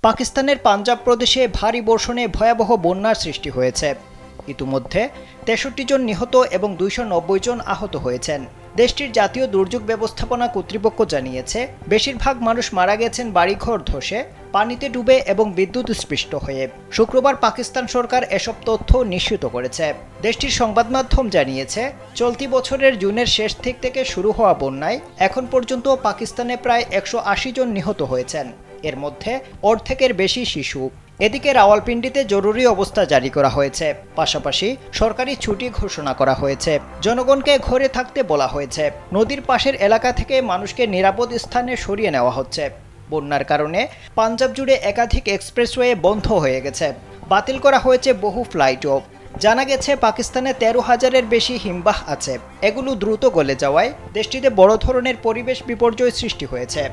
পাকিস্তানের পাঞ্জাব প্রদেশে ভারী বর্ষণে ভয়াবহ বন্যার সৃষ্টি হয়েছে। ইতিমধ্যে ৬৩ জন নিহত এবং ২৯০ জন আহত হয়েছেন। দেশটির জাতীয় দুর্যোগ ব্যবস্থাপনা কর্তৃপক্ষ জানিয়েছে, বেশিরভাগ মানুষ মারা গেছেন বাড়িঘর ধসে, পানিতে ডুবে এবং বিদ্যুৎস্পৃষ্ট হয়ে। শুক্রবার পাকিস্তান সরকার এসব তথ্য নিশ্চিত করেছে। দেশটির সংবাদ মাধ্যম জানিয়েছে, চলতি বছরের জুনের শেষ দিক থেকে শুরু হওয়া বন্যায় এখন পর্যন্ত পাকিস্তানে প্রায় ১৮০ জন নিহত হয়েছেন। এর মধ্যে অর্ধেকের বেশি শিশু। এদিকে রাওয়ালপিন্ডিতে জরুরি অবস্থা জারি করা হয়েছে। পাশাপাশি সরকারি ছুটি ঘোষণা করা হয়েছে। জনগণকে ঘরে থাকতে বলা হয়েছে। নদীর পাশের এলাকা থেকে মানুষকে নিরাপদ স্থানে সরিয়ে নেওয়া হচ্ছে। বন্যার কারণে পাঞ্জাব জুড়ে একাধিক এক্সপ্রেসওয়ে বন্ধ হয়ে গেছে। বাতিল করা হয়েছে বহু ফ্লাইটও। জানা গেছে, পাকিস্তানে ১৩,০০০-এর বেশি হিমবাহ আছে। এগুলো দ্রুত গলে যাওয়ায় দেশটিতে বড় ধরনের পরিবেশ বিপর্যয় সৃষ্টি হয়েছে।